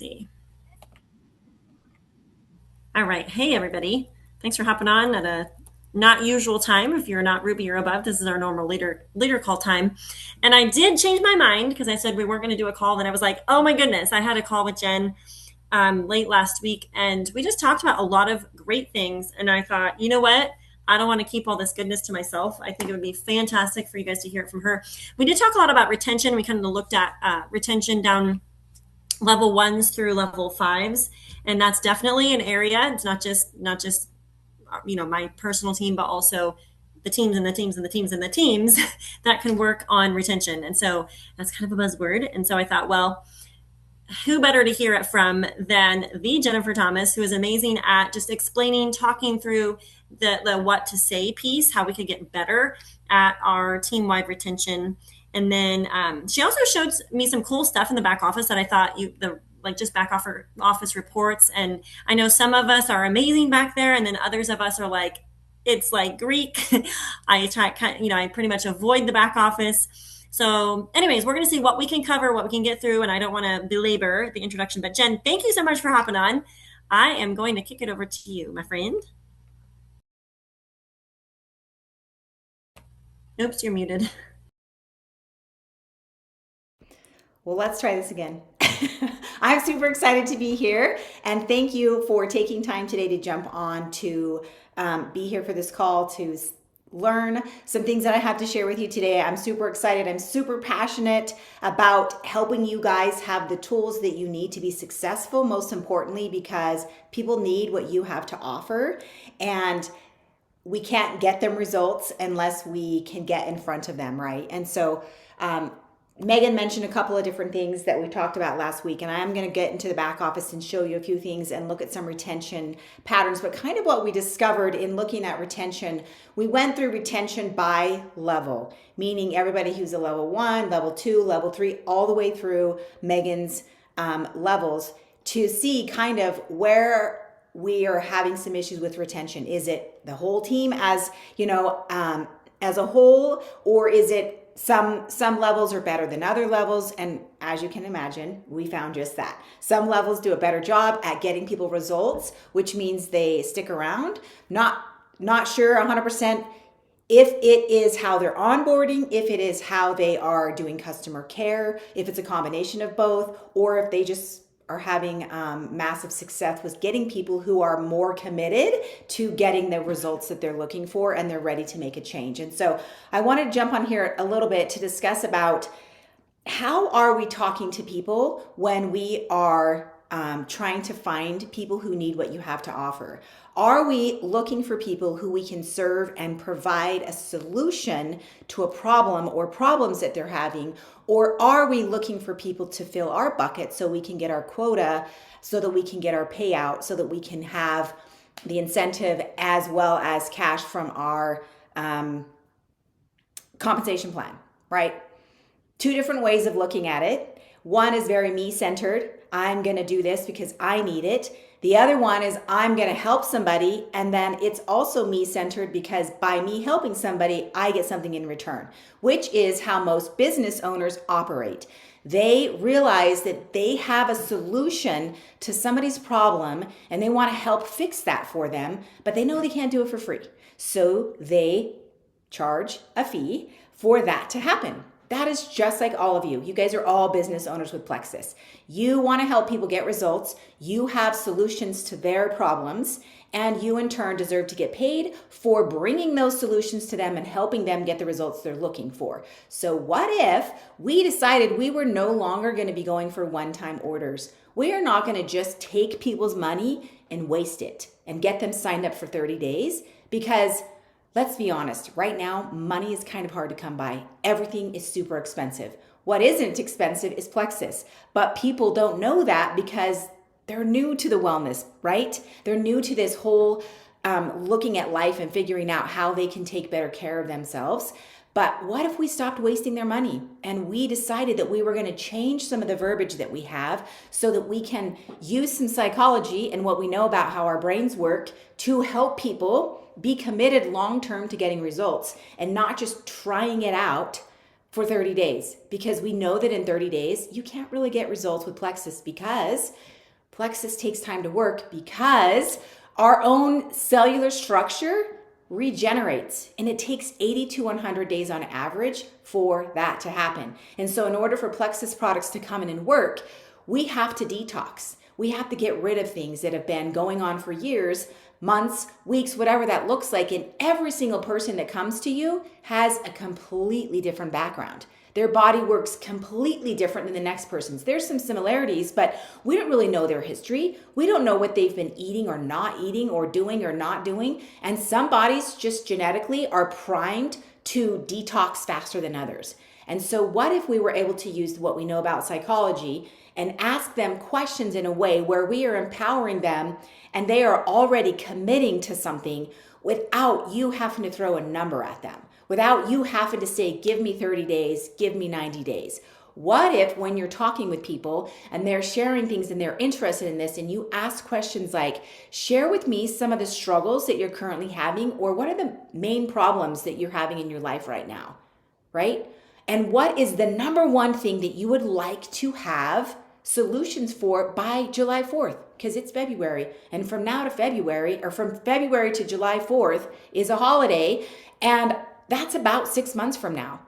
See. All right. Hey, everybody. Thanks for hopping on at a not usual time. If you're not Ruby or above, this is our normal leader call time. And I did change my mind because I said we weren't going to do a call. Then I was like, oh my goodness, I had a call with Jenn late last week, and we just talked about a lot of great things. And I thought, you know what? I don't want to keep all this goodness to myself. I think it would be fantastic for you guys to hear it from her. We did talk a lot about retention. We kind of looked at retention down level ones through level fives, and that's definitely an area. It's not just my personal team, but also the teams and the teams and the teams and the teams that can work on retention. And so that's kind of a buzzword. And so I thought, well, who better to hear it from than the Jennifer Thomas, who is amazing at just explaining, talking through the what to say piece, how we could get better at our team wide retention. And then she also showed me some cool stuff in the back office that I thought just back office reports. And I know some of us are amazing back there, and then others of us are like, it's like Greek. I pretty much avoid the back office. So, anyways, we're going to see what we can cover, what we can get through, and I don't want to belabor the introduction. But Jenn, thank you so much for hopping on. I am going to kick it over to you, my friend. Oops, you're muted. Well, let's try this again. I'm super excited to be here, and thank you for taking time today to jump on to be here for this call to learn some things that I have to share with you today. I'm super excited. I'm super passionate about helping you guys have the tools that you need to be successful, most importantly, because people need what you have to offer, and we can't get them results unless we can get in front of them, right? And so, Megan mentioned a couple of different things that we talked about last week, and I'm going to get into the back office and show you a few things and look at some retention patterns. But kind of what we discovered in looking at retention, we went through retention by level, meaning everybody who's a level 1, level 2, level 3, all the way through Megan's levels to see kind of where we are having some issues with retention. Is it the whole team as as a whole, or is it some levels are better than other levels? And as you can imagine, we found just that. Some levels do a better job at getting people results, which means they stick around. Not sure 100% if it is how they're onboarding, if it is how they are doing customer care, if it's a combination of both, or if they just are having massive success with getting people who are more committed to getting the results that they're looking for, and they're ready to make a change. And so I want to jump on here a little bit to discuss about how are we talking to people when we are trying to find people who need what you have to offer. Are we looking for people who we can serve and provide a solution to a problem or problems that they're having? Or are we looking for people to fill our bucket so we can get our quota, so that we can get our payout, so that we can have the incentive as well as cash from our compensation plan, right? Two different ways of looking at it. One is very me-centered. I'm going to do this because I need it. The other one is I'm going to help somebody, and then it's also me-centered because by me helping somebody, I get something in return, which is how most business owners operate. They realize that they have a solution to somebody's problem and they want to help fix that for them, but they know they can't do it for free. So they charge a fee for that to happen. That is just like all of you. You guys are all business owners with Plexus. You want to help people get results. You have solutions to their problems, and you in turn deserve to get paid for bringing those solutions to them and helping them get the results they're looking for. So what if we decided we were no longer going to be going for one-time orders? We are not going to just take people's money and waste it and get them signed up for 30 days, because let's be honest, right now, money is kind of hard to come by. Everything is super expensive. What isn't expensive is Plexus. But people don't know that because they're new to the wellness, right? They're new to this whole looking at life and figuring out how they can take better care of themselves. But what if we stopped wasting their money and we decided that we were going to change some of the verbiage that we have so that we can use some psychology and what we know about how our brains work to help people be committed long-term to getting results and not just trying it out for 30 days, because we know that in 30 days, you can't really get results with Plexus, because Plexus takes time to work, because our own cellular structure regenerates, and it takes 80 to 100 days on average for that to happen. And so in order for Plexus products to come in and work, we have to detox. We have to get rid of things that have been going on for years, months, weeks, whatever that looks like. And every single person that comes to you has a completely different background. Their body works completely different than the next person's. There's some similarities, but we don't really know their history. We don't know what they've been eating or not eating, or doing or not doing. And some bodies just genetically are primed to detox faster than others. And so what if we were able to use what we know about psychology and ask them questions in a way where we are empowering them and they are already committing to something without you having to throw a number at them, without you having to say, give me 30 days, give me 90 days. What if when you're talking with people and they're sharing things and they're interested in this, and you ask questions like, share with me some of the struggles that you're currently having, or what are the main problems that you're having in your life right now, right? And what is the number one thing that you would like to have solutions for by July 4th? Because it's February. And from now to February, or from February to July 4th, is a holiday. And that's about 6 months from now.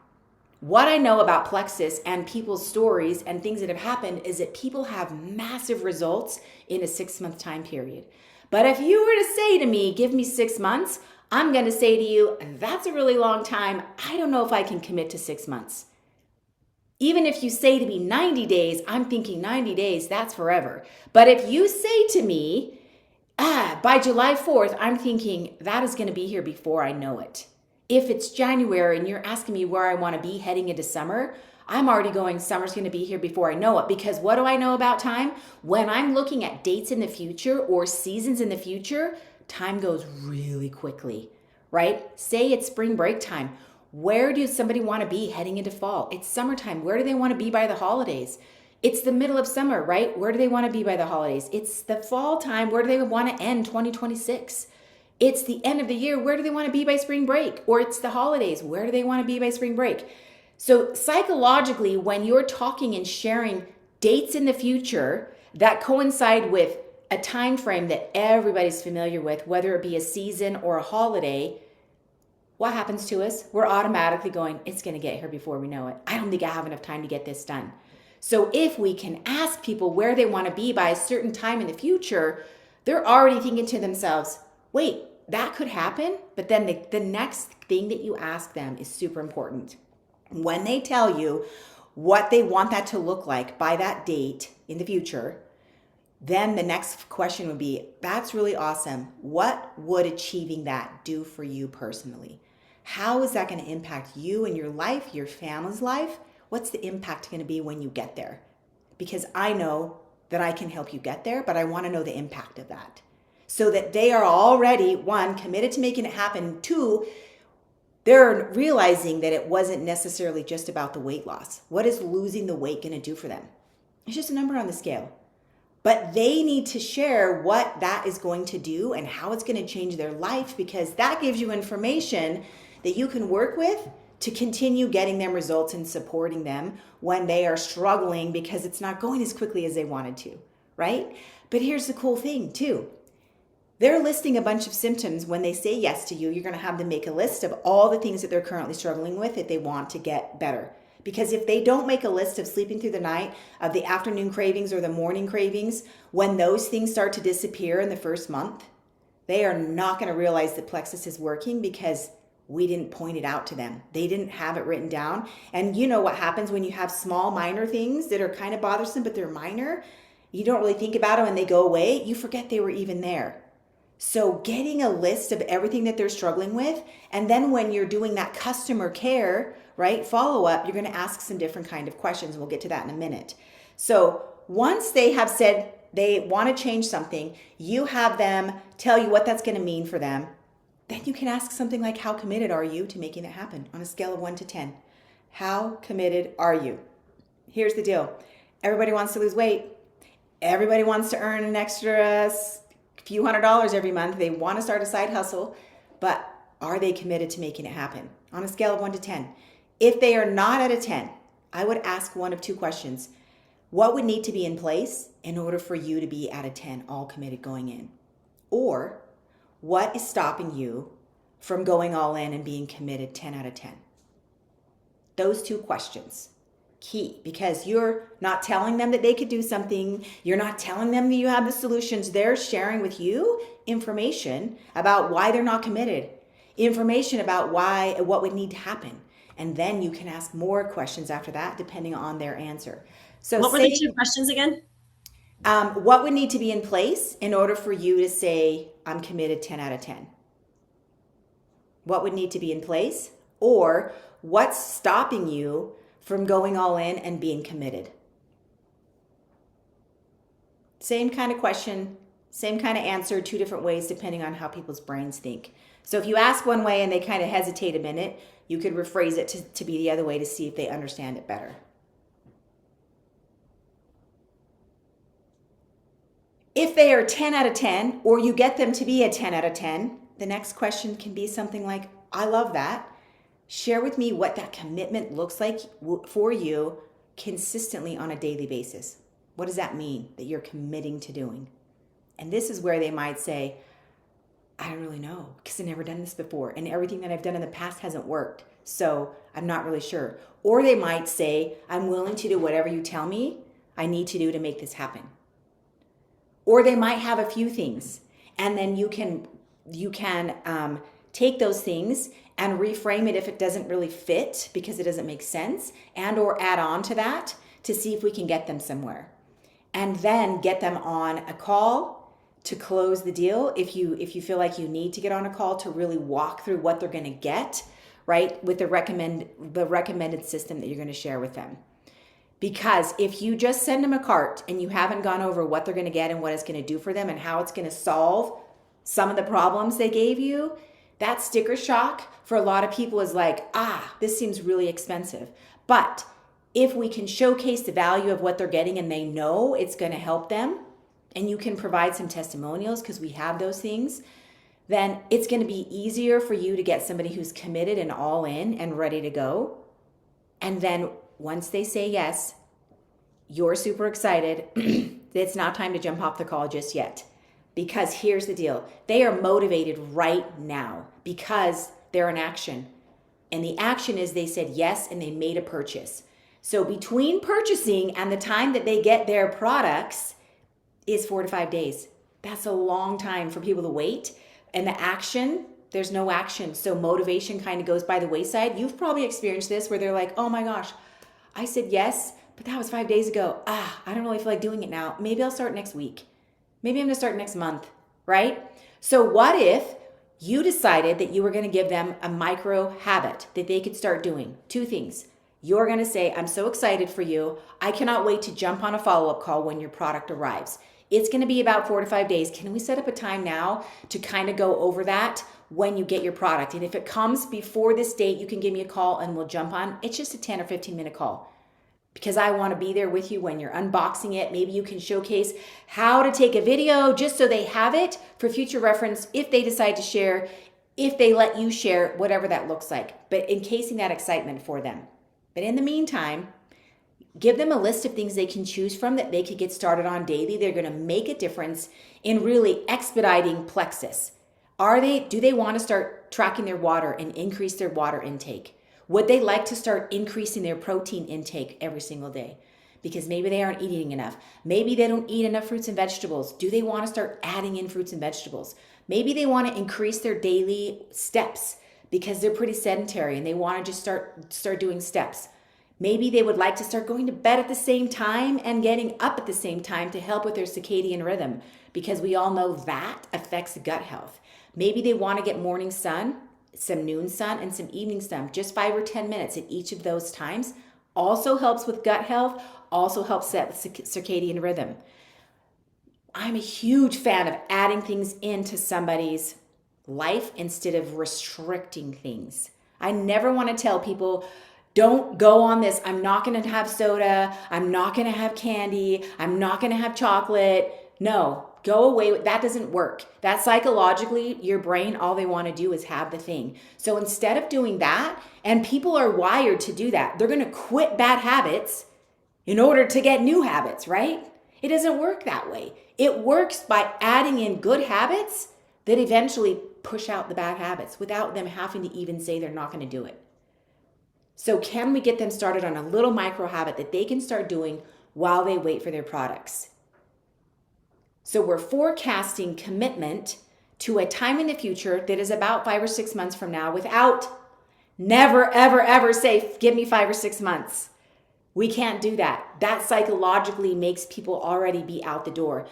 What I know about Plexus and people's stories and things that have happened is that people have massive results in a 6-month time period. But if you were to say to me, give me 6 months, I'm going to say to you, that's a really long time. I don't know if I can commit to 6 months. Even if you say to me 90 days, I'm thinking 90 days, that's forever. But if you say to me, by July 4th, I'm thinking that is going to be here before I know it. If it's January and you're asking me where I want to be heading into summer, I'm already going, summer's going to be here before I know it. Because what do I know about time? When I'm looking at dates in the future or seasons in the future, time goes really quickly, right? Say it's spring break time. Where does somebody want to be heading into fall? It's summertime. Where do they want to be by the holidays? It's the middle of summer, right? Where do they want to be by the holidays? It's the fall time. Where do they want to end 2026? It's the end of the year. Where do they want to be by spring break? Or it's the holidays. Where do they want to be by spring break? So psychologically, when you're talking and sharing dates in the future that coincide with a time frame that everybody's familiar with, whether it be a season or a holiday, what happens to us? We're automatically going, it's going to get here before we know it. I don't think I have enough time to get this done. So if we can ask people where they want to be by a certain time in the future, they're already thinking to themselves, wait, that could happen? But then the next thing that you ask them is super important. When they tell you what they want that to look like by that date in the future, then the next question would be, that's really awesome. What would achieving that do for you personally? How is that going to impact you and your life, your family's life? What's the impact going to be when you get there? Because I know that I can help you get there, but I want to know the impact of that. So that they are already, one, committed to making it happen. Two, they're realizing that it wasn't necessarily just about the weight loss. What is losing the weight going to do for them? It's just a number on the scale. But they need to share what that is going to do and how it's going to change their life, because that gives you information that you can work with to continue getting them results and supporting them when they are struggling because it's not going as quickly as they wanted to, right? But here's the cool thing too. They're listing a bunch of symptoms. When they say yes to you, you're going to have them make a list of all the things that they're currently struggling with that they want to get better. Because if they don't make a list of sleeping through the night, of the afternoon cravings or the morning cravings, when those things start to disappear in the first month, they are not going to realize that Plexus is working because we didn't point it out to them. They didn't have it written down. And you know what happens when you have small, minor things that are kind of bothersome, but they're minor? You don't really think about them and they go away. You forget they were even there. So getting a list of everything that they're struggling with, and then when you're doing that customer care, right, follow up, you're going to ask some different kind of questions. We'll get to that in a minute. So once they have said they want to change something, you have them tell you what that's going to mean for them. Then you can ask something like, how committed are you to making it happen on a scale of 1 to 10? How committed are you? Here's the deal. Everybody wants to lose weight. Everybody wants to earn an extra few $100s every month. They want to start a side hustle, but are they committed to making it happen? On a scale of 1 to 10. If they are not at a 10, I would ask one of two questions. What would need to be in place in order for you to be at a 10, all committed going in? Or what is stopping you from going all in and being committed 10 out of 10? Those two questions, key, because you're not telling them that they could do something. You're not telling them that you have the solutions. They're sharing with you information about why they're not committed, information about what would need to happen. And then you can ask more questions after that, depending on their answer. So What were the two say, questions again? what would need to be in place in order for you to say, I'm committed 10 out of 10? What would need to be in place? Or what's stopping you from going all in and being committed? Same kind of question, same kind of answer, two different ways depending on how people's brains think. So if you ask one way and they kind of hesitate a minute, you could rephrase it to be the other way to see if they understand it better. If they are 10 out of 10, or you get them to be a 10 out of 10, the next question can be something like, I love that. Share with me what that commitment looks like for you consistently on a daily basis. What does that mean that you're committing to doing? And this is where they might say, I don't really know because I've never done this before and everything that I've done in the past hasn't worked. So I'm not really sure. Or they might say, I'm willing to do whatever you tell me I need to do to make this happen. Or they might have a few things, and then you can take those things and reframe it if it doesn't really fit because it doesn't make sense, and or add on to that to see if we can get them somewhere, and then get them on a call to close the deal. If you feel like you need to get on a call to really walk through what they're going to get, right, with the recommended system that you're going to share with them. Because if you just send them a cart and you haven't gone over what they're going to get and what it's going to do for them and how it's going to solve some of the problems they gave you, that sticker shock for a lot of people is like, this seems really expensive. But if we can showcase the value of what they're getting and they know it's going to help them, and you can provide some testimonials because we have those things, then it's going to be easier for you to get somebody who's committed and all in and ready to go. And then once they say yes, you're super excited. It's not time to jump off the call just yet. Because here's the deal. They are motivated right now because they're in action. And the action is they said yes and they made a purchase. So between purchasing and the time that they get their products is 4 to 5 days. That's a long time for people to wait. And the action, there's no action. So motivation kind of goes by the wayside. You've probably experienced this where they're like, oh my gosh, I said yes, but that was 5 days ago. I don't really feel like doing it now. Maybe I'll start next week. Maybe I'm going to start next month, right? So what if you decided that you were going to give them a micro habit that they could start doing? Two things. You're going to say, I'm so excited for you. I cannot wait to jump on a follow-up call when your product arrives. It's going to be about 4 to 5 days. Can we set up a time now to kind of go over that when you get your product? And if it comes before this date, you can give me a call and we'll jump on. It's just a 10 or 15 minute call because I want to be there with you when you're unboxing it. Maybe you can showcase how to take a video just so they have it for future reference if they decide to share, if they let you share, whatever that looks like, but encasing that excitement for them. But in the meantime, give them a list of things they can choose from that they could get started on daily. They're going to make a difference in really expediting Plexus. Do they want to start tracking their water and increase their water intake? Would they like to start increasing their protein intake every single day? Because maybe they aren't eating enough. Maybe they don't eat enough fruits and vegetables. Do they want to start adding in fruits and vegetables? Maybe they want to increase their daily steps because they're pretty sedentary and they want to just start doing steps. Maybe they would like to start going to bed at the same time and getting up at the same time to help with their circadian rhythm because we all know that affects gut health. Maybe they want to get morning sun, some noon sun, and some evening sun, just 5 or 10 minutes at each of those times. Also helps with gut health, also helps set with circadian rhythm. I'm a huge fan of adding things into somebody's life instead of restricting things. I never want to tell people, don't go on this. I'm not going to have soda. I'm not going to have candy. I'm not going to have chocolate. No, go away. That doesn't work. That psychologically, your brain, all they want to do is have the thing. So instead of doing that, and people are wired to do that, they're going to quit bad habits in order to get new habits, right? It doesn't work that way. It works by adding in good habits that eventually push out the bad habits without them having to even say they're not going to do it. So, can we get them started on a little micro habit that they can start doing while they wait for their products? So, we're forecasting commitment to a time in the future that is about 5 or 6 months from now without never, ever, ever say, give me 5 or 6 months. We can't do that. That psychologically makes people already be out the door.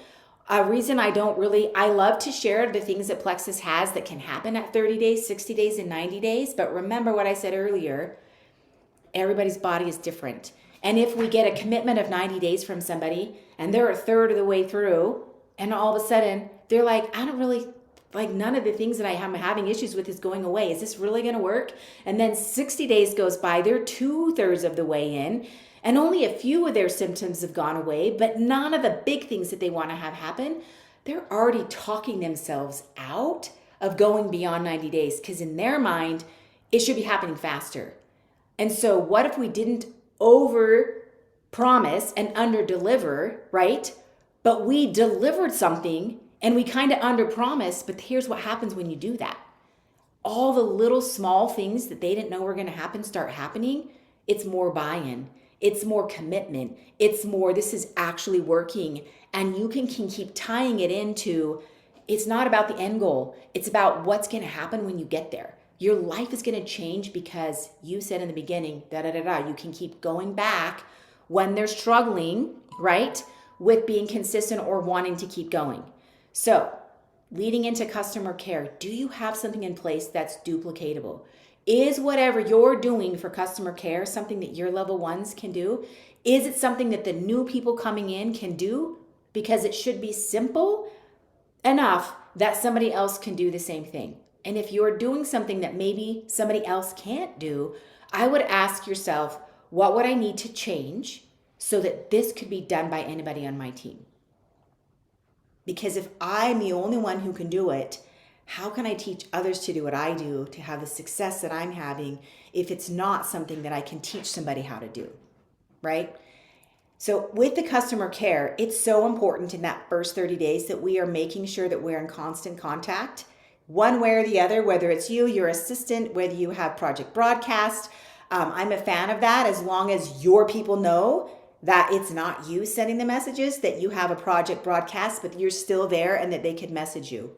A reason I love to share the things that Plexus has that can happen at 30 days, 60 days, and 90 days. But remember what I said earlier, everybody's body is different. And if we get a commitment of 90 days from somebody and they're a third of the way through, and all of a sudden they're like, I don't really, like none of the things that I am having issues with is going away. Is this really going to work? And then 60 days goes by, they're 2/3 of the way in, and only a few of their symptoms have gone away, but none of the big things that they want to have happen. They're already talking themselves out of going beyond 90 days because in their mind, it should be happening faster. And so what if we didn't over promise and under deliver, right? But we delivered something and we kind of under promised, but here's what happens when you do that. All the little small things that they didn't know were going to happen start happening. It's more buy-in. It's more commitment. It's more, this is actually working. And you can keep tying it into, it's not about the end goal. It's about what's going to happen when you get there. Your life is going to change because you said in the beginning, you can keep going back when they're struggling, right, with being consistent or wanting to keep going. So, leading into customer care, do you have something in place that's duplicatable? Is whatever you're doing for customer care something that your level ones can do? Is it something that the new people coming in can do? Because it should be simple enough that somebody else can do the same thing. And if you're doing something that maybe somebody else can't do, I would ask yourself, what would I need to change so that this could be done by anybody on my team? Because if I'm the only one who can do it, how can I teach others to do what I do to have the success that I'm having if it's not something that I can teach somebody how to do, right? So with the customer care, it's so important in that first 30 days that we are making sure that we're in constant contact, one way or the other, whether it's you, your assistant, whether you have project broadcast. I'm a fan of that as long as your people know that it's not you sending the messages, that you have a project broadcast, but you're still there and that they can message you,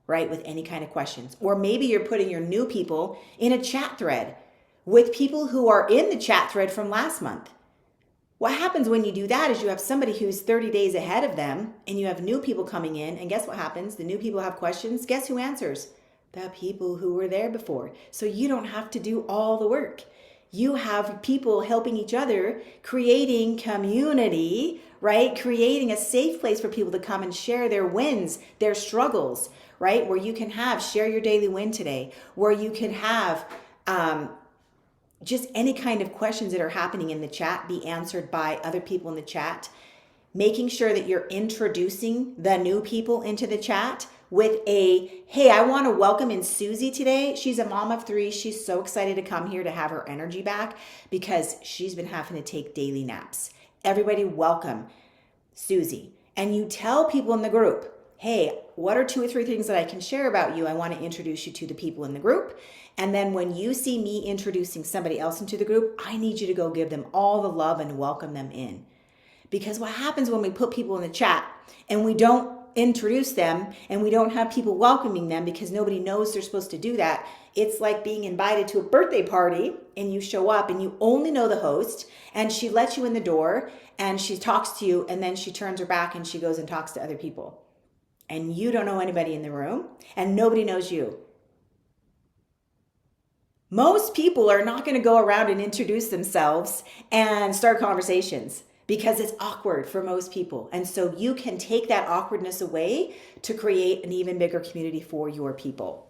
right, with any kind of questions. Or maybe you're putting your new people in a chat thread with people who are in the chat thread from last month. What happens when you do that is you have somebody who's 30 days ahead of them and you have new people coming in, and guess what happens? The new people have questions. Guess who answers? The people who were there before. So you don't have to do all the work. You have people helping each other, creating community, right? Creating a safe place for people to come and share their wins, their struggles, right? Where you can have, share your daily win today, where you can have just any kind of questions that are happening in the chat be answered by other people in the chat. Making sure that you're introducing the new people into the chat with a, hey, I want to welcome in Susie today. She's a mom of 3. She's so excited to come here to have her energy back because she's been having to take daily naps. Everybody welcome Susie. And you tell people in the group, hey, what are 2 or 3 things that I can share about you? I want to introduce you to the people in the group. And then when you see me introducing somebody else into the group, I need you to go give them all the love and welcome them in. Because what happens when we put people in the chat and we don't introduce them and we don't have people welcoming them because nobody knows they're supposed to do that, it's like being invited to a birthday party and you show up and you only know the host and she lets you in the door and she talks to you and then she turns her back and she goes and talks to other people. And you don't know anybody in the room and nobody knows you. Most people are not going to go around and introduce themselves and start conversations because it's awkward for most people. And so you can take that awkwardness away to create an even bigger community for your people.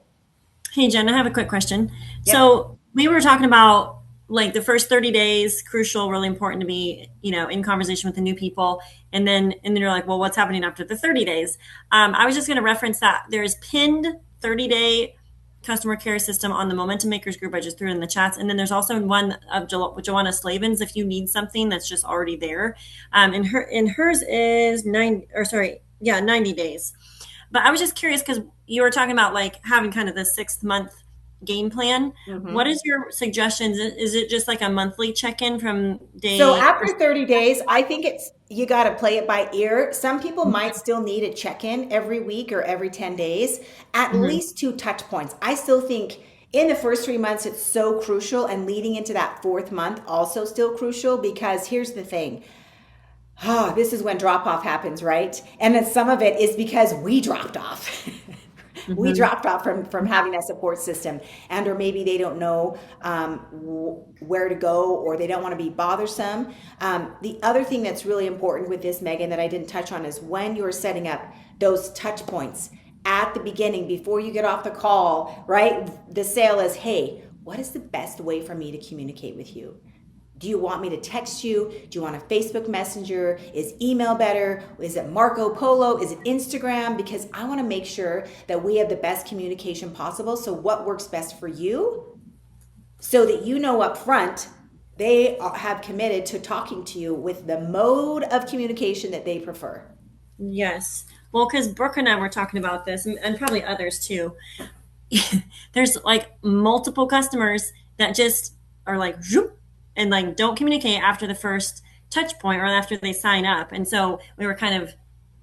Hey, Jen, I have a quick question. Yep. So we were talking about like the first 30 days, crucial, really important to be, in conversation with the new people. And then you're like, well, what's happening after the 30 days? I was just going to reference that there's pinned 30-day customer care system on the Momentum Makers group. I just threw it in the chats. And then there's also one of Joanna Slavin's if you need something that's just already there. And hers is 90 days. But I was just curious because you were talking about like having kind of the 6 month game plan. What Mhm. is your suggestions? Is it just like a monthly check-in from So day or after 30 days, I think it's you got to play it by ear. Some people might still need a check-in every week or every 10 days, at Mhm. least two touch points. I still think in the first 3 months it's so crucial, and leading into that fourth month also still crucial, because here's the thing. This is when drop off happens, right? And then some of it is because we dropped off. We Mhm. dropped off from having that support system, and or maybe they don't know where to go, or they don't want to be bothersome. The other thing that's really important with this, Megan, that I didn't touch on is when you're setting up those touch points at the beginning before you get off the call, right? The sale is, hey, what is the best way for me to communicate with you? Do you want me to text you? Do you want a Facebook Messenger? Is email better? Is it Marco Polo? Is it Instagram? Because I want to make sure that we have the best communication possible. So, what works best for you, so that you know up front they have committed to talking to you with the mode of communication that they prefer. Yes. Well, because Brooke and I were talking about this, and probably others too. There's like multiple customers that just are like zoop, and like don't communicate after the first touch point or after they sign up. And so we were kind of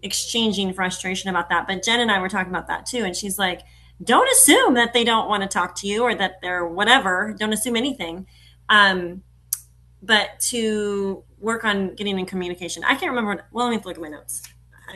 exchanging frustration about that. But Jen and I were talking about that too. And she's like, don't assume that they don't want to talk to you or that they're whatever. Don't assume anything. Um, but to work on getting in communication. I can't remember. Well, let me look at my notes.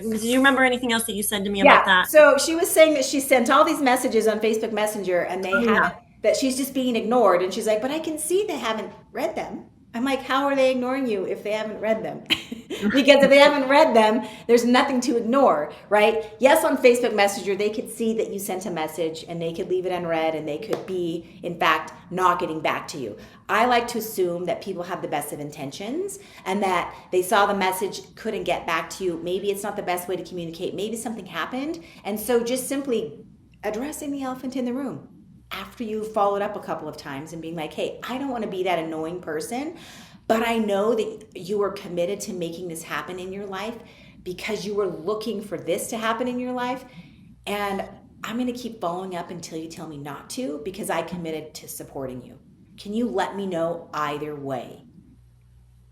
Do you remember anything else that you said to me about Yeah. that? So she was saying that she sent all these messages on Facebook Messenger and they Oh, haven't, yeah. that she's just being ignored. And she's like, but I can see they haven't read them. I'm like, how are they ignoring you if they haven't read them? Because if they haven't read them, there's nothing to ignore, right? Yes, on Facebook Messenger, they could see that you sent a message and they could leave it unread and they could be, in fact, not getting back to you. I like to assume that people have the best of intentions and that they saw the message, couldn't get back to you. Maybe it's not the best way to communicate. Maybe something happened. And so just simply addressing the elephant in the room after you've followed up a couple of times and being like, hey, I don't want to be that annoying person, but I know that you are committed to making this happen in your life because you were looking for this to happen in your life. And I'm going to keep following up until you tell me not to, because I committed to supporting you. Can you let me know either way?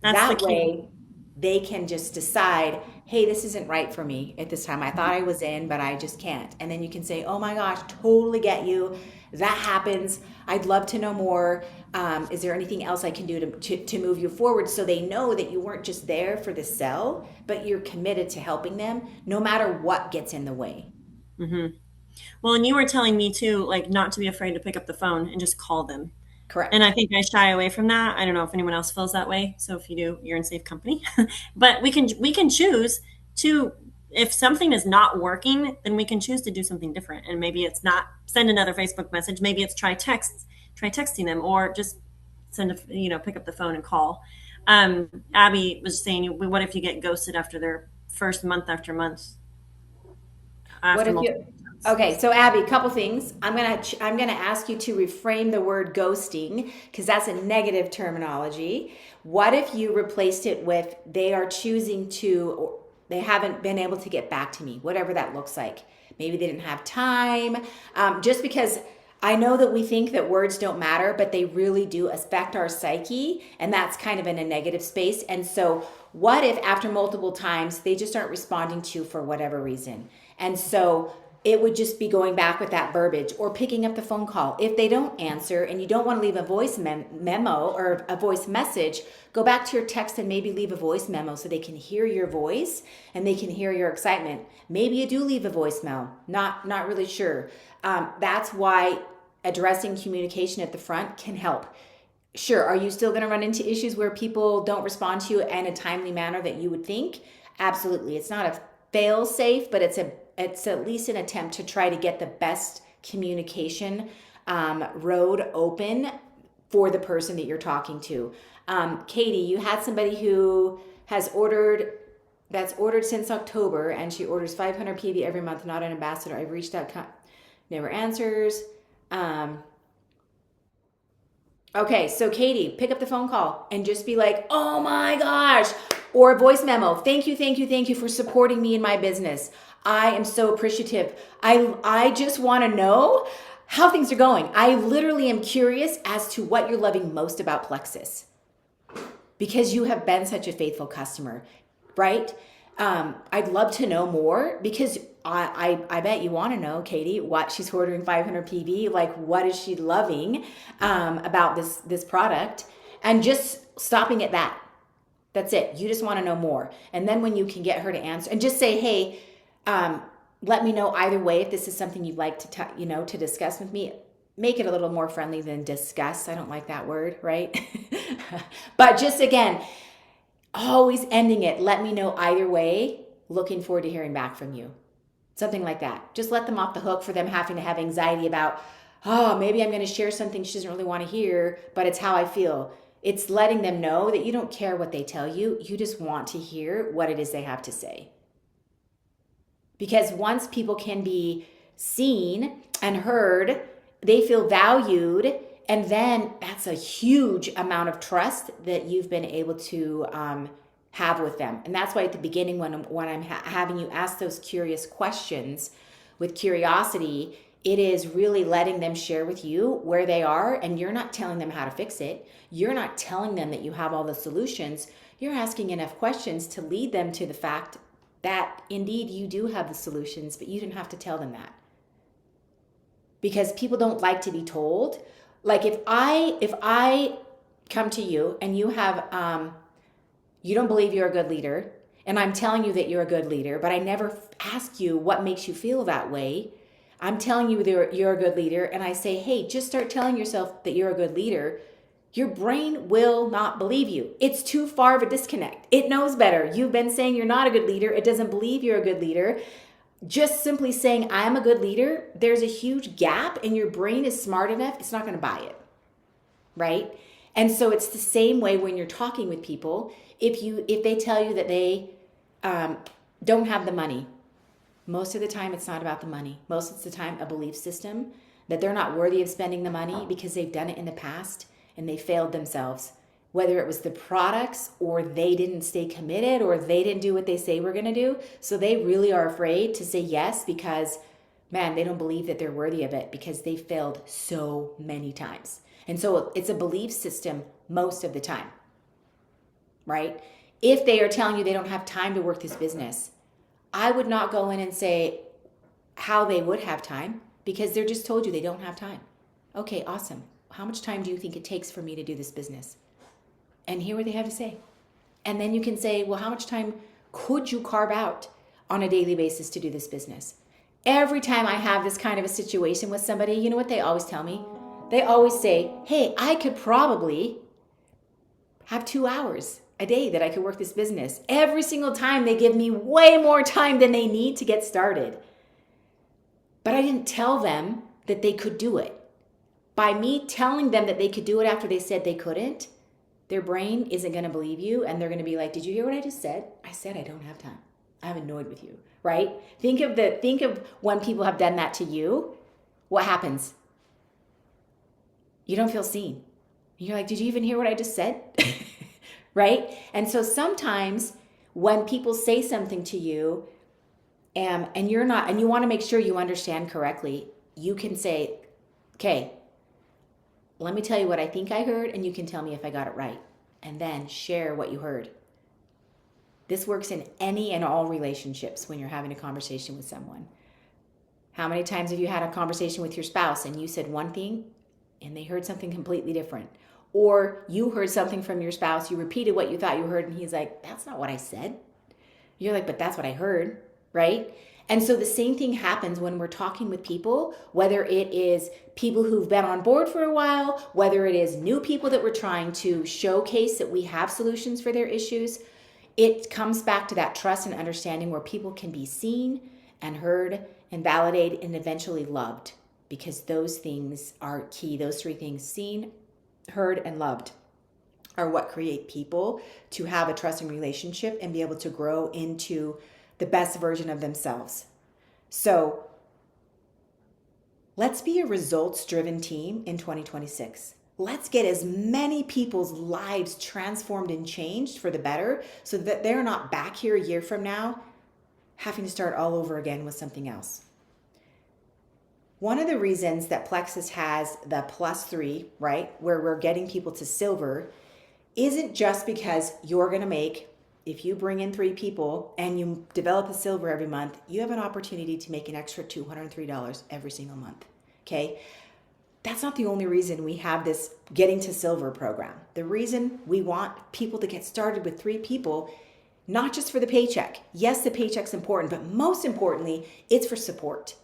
That's the That key. way, they can just decide, hey, this isn't right for me at this time. I thought I was in, but I just can't. And then you can say, oh my gosh, totally get you. That happens. I'd love to know more. Is there anything else I can do to move you forward? So they know that you weren't just there for the sell, but you're committed to helping them no matter what gets in the way. Hmm. Well, and you were telling me too, like not to be afraid to pick up the phone and just call them. And Correct. I think I shy away from that. I don't know if anyone else feels that way. So if you do, you're in safe company. But we can choose to, if something is not working, then we can choose to do something different. And maybe it's not send another Facebook message. Maybe it's try texting them, or just pick up the phone and call. Abby was saying, what if you get ghosted after their first month after month What after if you? multiple times? Okay, so Abby, a couple things. I'm gonna ask you to reframe the word ghosting because that's a negative terminology. What if you replaced it with they are choosing to, or they haven't been able to get back to me, whatever that looks like. Maybe they didn't have time. Just because I know that we think that words don't matter, but they really do affect our psyche, and that's kind of in a negative space. And so, what if after multiple times they just aren't responding to you for whatever reason? And so, it would just be going back with that verbiage or picking up the phone call. If they don't answer and you don't want to leave a voice memo or a voice message, go back to your text and maybe leave a voice memo so they can hear your voice and they can hear your excitement. Maybe you do leave a voicemail. Not really sure. That's why addressing communication at the front can help. Sure, are you still going to run into issues where people don't respond to you in a timely manner that you would think? Absolutely. It's not a fail safe, but it's at least an attempt to try to get the best communication road open for the person that you're talking to. Katie, you had somebody who has ordered that's ordered since October, and she orders 500 PV every month, not an ambassador. I've reached out, never answers. Okay, so Katie, pick up the phone call and just be like, oh my gosh, or a voice memo. Thank you, thank you, thank you for supporting me in my business. I am so appreciative. I just want to know how things are going. I literally am curious as to what you're loving most about Plexus because you have been such a faithful customer, right? I'd love to know more because I bet you want to know, Katie, what she's ordering 500 PV, like what is she loving about this product, and just stopping at that. That's it. You just want to know more. And then when you can get her to answer and just say, hey, let me know either way if this is something you'd like to discuss with me. Make it a little more friendly than discuss. I don't like that word, right? But just again, always ending it, let me know either way, looking forward to hearing back from you. Something like that. Just let them off the hook for them having to have anxiety about, oh, maybe I'm going to share something she doesn't really want to hear, but it's how I feel. It's letting them know that you don't care what they tell you. You just want to hear what it is they have to say. Because once people can be seen and heard, they feel valued, and then that's a huge amount of trust that you've been able to have with them. And that's why at the beginning when I'm having you ask those curious questions with curiosity, it is really letting them share with you where they are, and you're not telling them how to fix it. You're not telling them that you have all the solutions. You're asking enough questions to lead them to the fact that indeed you do have the solutions, but you didn't have to tell them that. Because people don't like to be told. Like if I come to you and you have you don't believe you're a good leader, and I'm telling you that you're a good leader, but I never ask you what makes you feel that way. I'm telling you that you're a good leader, and I say, hey, just start telling yourself that you're a good leader. Your brain will not believe you. It's too far of a disconnect. It knows better. You've been saying you're not a good leader. It doesn't believe you're a good leader. Just simply saying I'm a good leader, there's a huge gap, and your brain is smart enough, it's not going to buy it, right? And so it's the same way when you're talking with people. If they tell you that they don't have the money, most of the time it's not about the money. Most of the time a belief system that they're not worthy of spending the money because they've done it in the past and they failed themselves. Whether it was the products or they didn't stay committed or they didn't do what they say we're going to do. So they really are afraid to say yes because, man, they don't believe that they're worthy of it because they failed so many times. And so it's a belief system most of the time, right? If they are telling you they don't have time to work this business, I would not go in and say how they would have time because they're just told you they don't have time. Okay, awesome. How much time do you think it takes for me to do this business? And hear what they have to say. And then you can say, well, how much time could you carve out on a daily basis to do this business? Every time I have this kind of a situation with somebody, you know what they always tell me? They always say, hey, I could probably have 2 hours a day that I could work this business. Every single time they give me way more time than they need to get started. But I didn't tell them that they could do it. By me telling them that they could do it after they said they couldn't, their brain isn't going to believe you, and they're going to be like, did you hear what I just said? I said I don't have time. I'm annoyed with you, right? Think of when people have done that to you. What happens? You don't feel seen. You're like, did you even hear what I just said? Right? And so sometimes when people say something to you and you're not, and you want to make sure you understand correctly, you can say, okay, let me tell you what I think I heard, and you can tell me if I got it right. And then share what you heard. This works in any and all relationships when you're having a conversation with someone. How many times have you had a conversation with your spouse and you said one thing and they heard something completely different? Or you heard something from your spouse, you repeated what you thought you heard, and he's like, that's not what I said. You're like, but that's what I heard, right? And so the same thing happens when we're talking with people, whether it is people who've been on board for a while, whether it is new people that we're trying to showcase that we have solutions for their issues. It comes back to that trust and understanding where people can be seen and heard and validated and eventually loved, because those things are key. Those three things: seen, heard, and loved are what create people to have a trusting relationship and be able to grow into the best version of themselves. So let's be a results driven team in 2026. Let's get as many people's lives transformed and changed for the better so that they're not back here a year from now having to start all over again with something else. One of the reasons that Plexus has the +3, right, where we're getting people to silver, isn't just because you're going to make, if you bring in 3 people and you develop a silver every month, you have an opportunity to make an extra $203 every single month. Okay? That's not the only reason we have this getting to silver program. The reason we want people to get started with 3 people, not just for the paycheck. Yes, the paycheck's important, but most importantly, it's for support.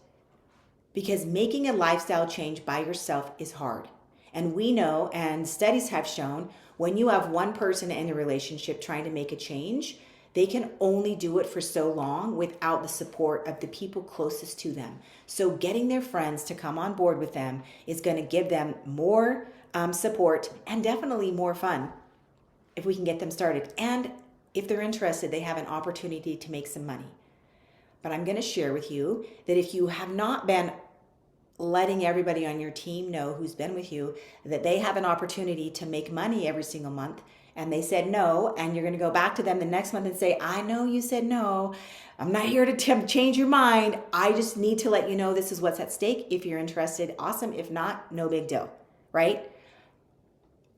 Because making a lifestyle change by yourself is hard. And we know, and studies have shown, when you have one person in a relationship trying to make a change, they can only do it for so long without the support of the people closest to them. So getting their friends to come on board with them is going to give them more support and definitely more fun if we can get them started. And if they're interested, they have an opportunity to make some money. But I'm going to share with you that if you have not been letting everybody on your team know who's been with you that they have an opportunity to make money every single month, and they said no, and you're going to go back to them the next month and say, I know you said no. I'm not here to change your mind. I just need to let you know this is what's at stake. If you're interested, awesome. If not, no big deal, right?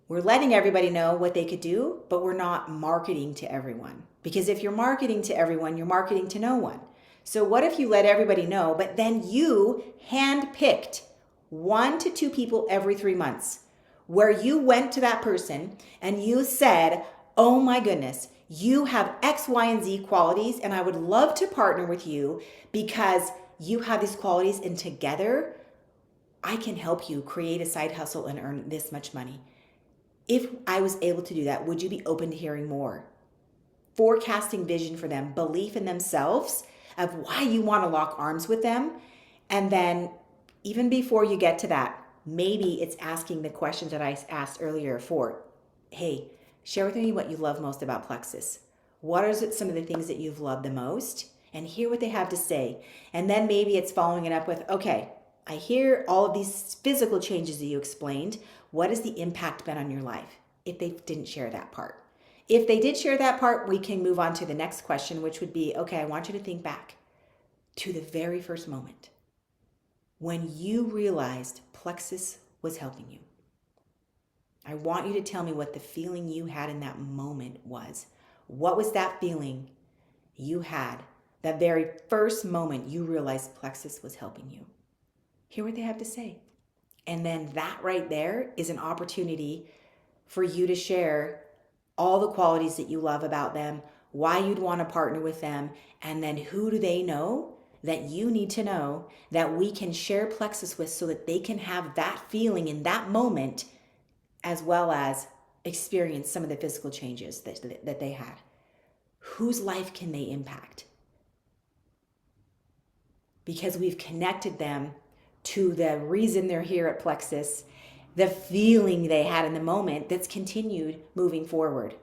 We're letting everybody know what they could do, but we're not marketing to everyone. Because if you're marketing to everyone, you're marketing to no one. So what if you let everybody know, but then you handpicked 1 to 2 people every 3 months, where you went to that person and you said, oh my goodness, you have X, Y, and Z qualities, and I would love to partner with you because you have these qualities, and together I can help you create a side hustle and earn this much money. If I was able to do that, would you be open to hearing more? Forecasting vision for them, belief in themselves, of why you want to lock arms with them. And then even before you get to that, maybe it's asking the questions that I asked earlier for, hey, share with me what you love most about Plexus. What are some of the things that you've loved the most? And hear what they have to say. And then maybe it's following it up with, okay, I hear all of these physical changes that you explained. What has the impact been on your life? If they didn't share that part. If they did share that part, we can move on to the next question, which would be, okay, I want you to think back to the very first moment when you realized Plexus was helping you. I want you to tell me what the feeling you had in that moment was. What was that feeling you had that very first moment you realized Plexus was helping you? Hear what they have to say. And then that right there is an opportunity for you to share all the qualities that you love about them, why you'd want to partner with them, and then who do they know that you need to know that we can share Plexus with so that they can have that feeling in that moment as well as experience some of the physical changes that they had. Whose life can they impact? Because we've connected them to the reason they're here at Plexus, the feeling they had in the moment that's continued moving forward.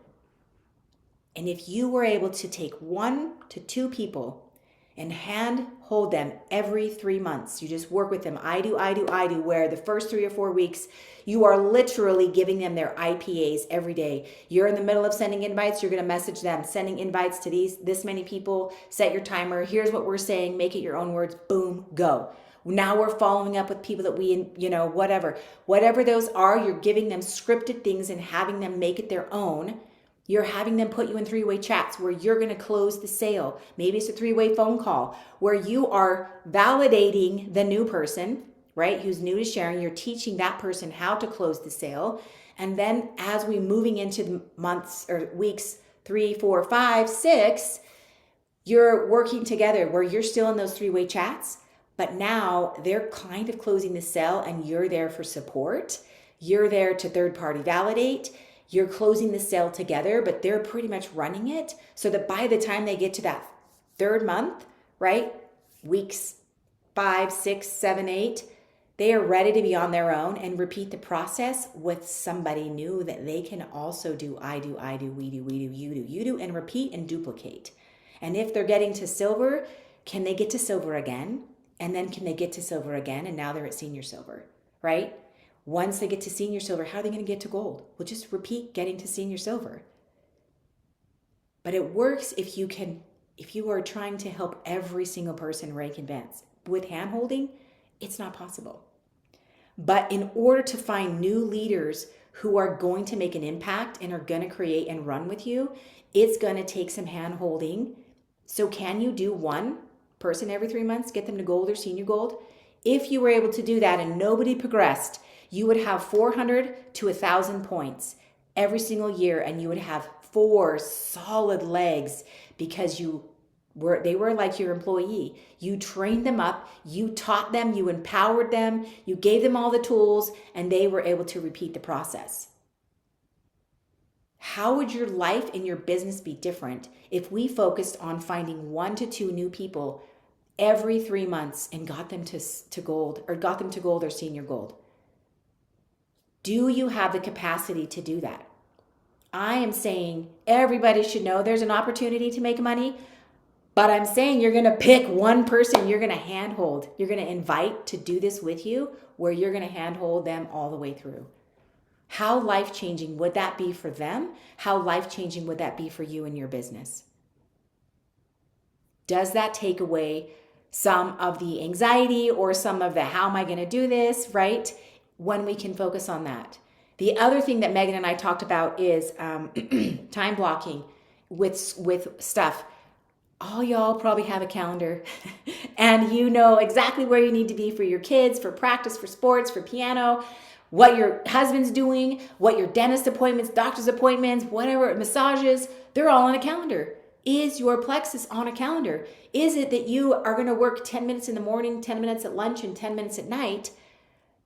And if you were able to take 1 to 2 people and hand hold them every 3 months, you just work with them, I do, where the first 3 or 4 weeks, you are literally giving them their IPAs every day. You're in the middle of sending invites, you're going to message them, sending invites to this many people, set your timer, here's what we're saying, make it your own words, boom, go. Now we're following up with people that we, whatever those are, you're giving them scripted things and having them make it their own. You're having them put you in 3-way chats where you're going to close the sale. Maybe it's a 3-way phone call where you are validating the new person, right? Who's new to sharing. You're teaching that person how to close the sale. And then as we moving into the months or weeks 3, 4, 5, 6, you're working together where you're still in those 3-way chats. But now they're kind of closing the sale and you're there for support. You're there to third-party validate. You're closing the sale together, but they're pretty much running it so that by the time they get to that 3rd month, right? Weeks 5, 6, 7, 8, They are ready to be on their own and repeat the process with somebody new that they can also do. I do, we do, you do, and repeat and duplicate. And if they're getting to silver, can they get to silver again? And then can they get to silver again? And now they're at senior silver, right? Once they get to senior silver, how are they going to get to gold? Well, just repeat getting to senior silver. But it works if you are trying to help every single person rank advance. With hand holding, it's not possible. But in order to find new leaders who are going to make an impact and are going to create and run with you, it's going to take some hand holding. So can you do one person every 3 months, get them to gold or senior gold? If you were able to do that and nobody progressed, you would have 400 to 1,000 points every single year, and you would have 4 solid legs because they were like your employee. You trained them up, you taught them, you empowered them, you gave them all the tools, and they were able to repeat the process. How would your life and your business be different if we focused on finding 1 to 2 new people every 3 months and got them to gold or senior gold? Do you have the capacity to do that? I am saying everybody should know there's an opportunity to make money, but I'm saying you're going to pick one person you're going to handhold. You're going to invite to do this with you, where you're going to handhold them all the way through. How life-changing would that be for them? How life-changing would that be for you and your business? Does that take away some of the anxiety or some of the how am I going to do this, right? When we can focus on that. The other thing that Megan and I talked about is time blocking with stuff. All y'all probably have a calendar and you know exactly where you need to be for your kids, for practice, for sports, for piano, what your husband's doing, what your dentist appointments, doctor's appointments, whatever, massages, they're all on a calendar. Is your plexus on a calendar? Is it that you are going to work 10 minutes in the morning, 10 minutes at lunch, and 10 minutes at night?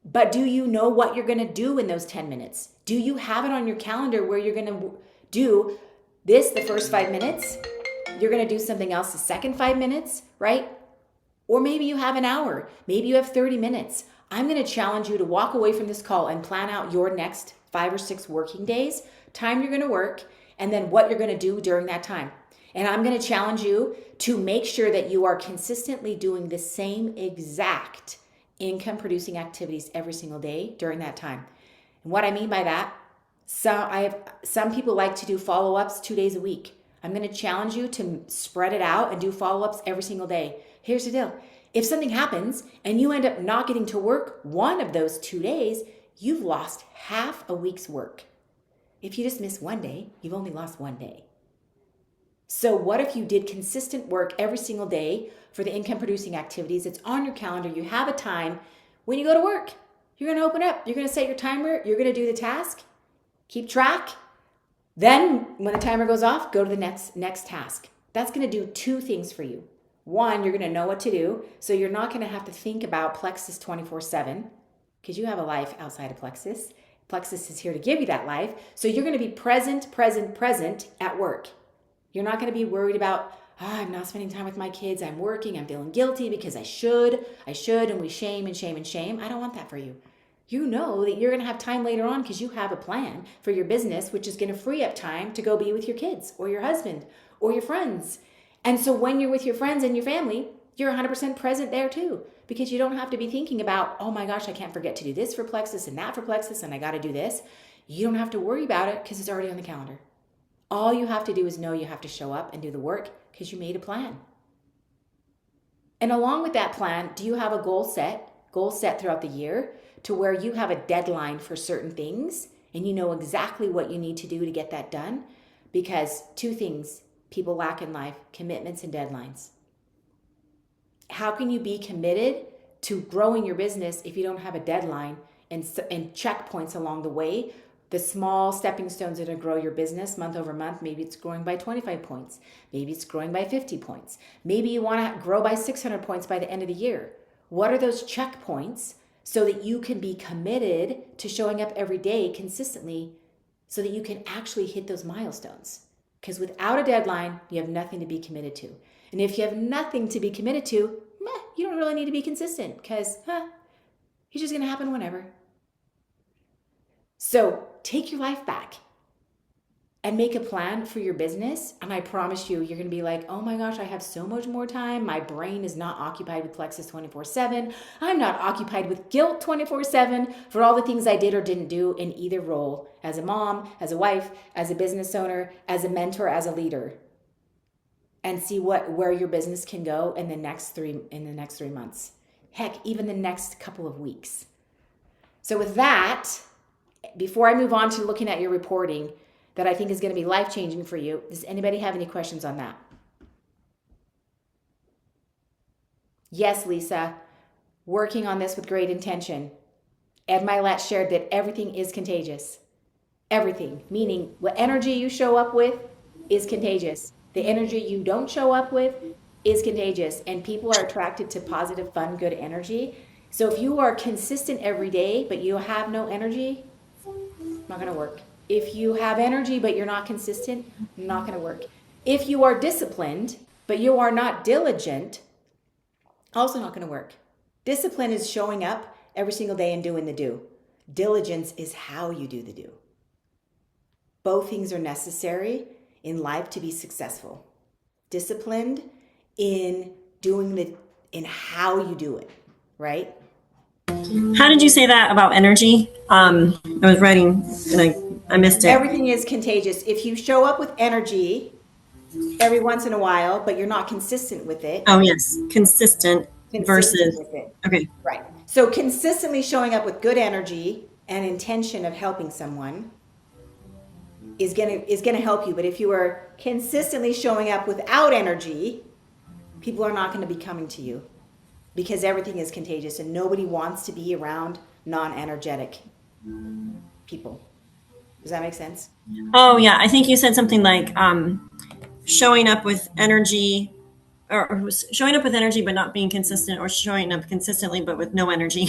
But do you know what you're going to do in those 10 minutes? Do you have it on your calendar where you're going to do this the first 5 minutes? You're going to do something else the second 5 minutes, right? Or maybe you have an hour. Maybe you have 30 minutes. I'm going to challenge you to walk away from this call and plan out your next 5 or 6 working days, time you're going to work, and then what you're going to do during that time. And I'm going to challenge you to make sure that you are consistently doing the same exact income producing activities every single day during that time. And what I mean by that, some people like to do follow-ups 2 days a week. I'm going to challenge you to spread it out and do follow-ups every single day. Here's the deal. If something happens and you end up not getting to work one of those 2 days, you've lost half a week's work. If you just miss one day, you've only lost 1 day. So what if you did consistent work every single day for the income producing activities? It's on your calendar. You have a time when you go to work. You're going to open up. You're going to set your timer. You're going to do the task. Keep track. Then when the timer goes off, go to the next task. That's going to do 2 things for you. One, you're going to know what to do. So you're not going to have to think about Plexus 24/7 because you have a life outside of Plexus. Plexus is here to give you that life. So you're going to be present at work. You're not going to be worried about, I'm not spending time with my kids. I'm working. I'm feeling guilty because I should, and we shame. I don't want that for you. You know that you're going to have time later on because you have a plan for your business, which is going to free up time to go be with your kids or your husband or your friends. And so when you're with your friends and your family, you're 100% present there too, because you don't have to be thinking about, oh my gosh, I can't forget to do this for Plexus and that for Plexus and I got to do this. You don't have to worry about it because it's already on the calendar. All you have to do is know you have to show up and do the work because you made a plan. And along with that plan, do you have a goal set throughout the year to where you have a deadline for certain things and you know exactly what you need to do to get that done? Because 2 things people lack in life: commitments and deadlines. How can you be committed to growing your business if you don't have a deadline and checkpoints along the way? The small stepping stones that are grow your business month over month. Maybe it's growing by 25 points. Maybe it's growing by 50 points. Maybe you want to grow by 600 points by the end of the year. What are those checkpoints so that you can be committed to showing up every day consistently so that you can actually hit those milestones? Because without a deadline, you have nothing to be committed to. And if you have nothing to be committed to, you don't really need to be consistent because It's just going to happen whenever. So take your life back and make a plan for your business. And I promise you, you're going to be like, oh my gosh, I have so much more time. My brain is not occupied with Plexus 24/7. I'm not occupied with guilt 24/7 for all the things I did or didn't do in either role, as a mom, as a wife, as a business owner, as a mentor, as a leader. And see where your business can go in the next 3 months. Heck, even the next couple of weeks. So with that, before I move on to looking at your reporting, that I think is going to be life-changing for you. Does anybody have any questions on that? Yes, Lisa. Working on this with great intention. Ed Milet shared that everything is contagious. Everything, meaning what energy you show up with is contagious. The energy you don't show up with is contagious. And people are attracted to positive, fun, good energy. So if you are consistent every day, but you have no energy, not going to work. If you have energy, but you're not consistent, not going to work. If you are disciplined, but you are not diligent, also not going to work. Discipline is showing up every single day and doing the do. Diligence is how you do the do. Both things are necessary in life to be successful. Disciplined in in how you do it, right? How did you say that about energy? I was writing and I missed it. Everything is contagious. If you show up with energy every once in a while, but you're not consistent with it. Oh, yes. Consistent versus. With it. Okay. Right. So consistently showing up with good energy and intention of helping someone is gonna help you. But if you are consistently showing up without energy, people are not going to be coming to you because everything is contagious and nobody wants to be around non-energetic people. Does that make sense? Oh, yeah. I think you said something like showing up with energy, or showing up with energy but not being consistent, or showing up consistently but with no energy.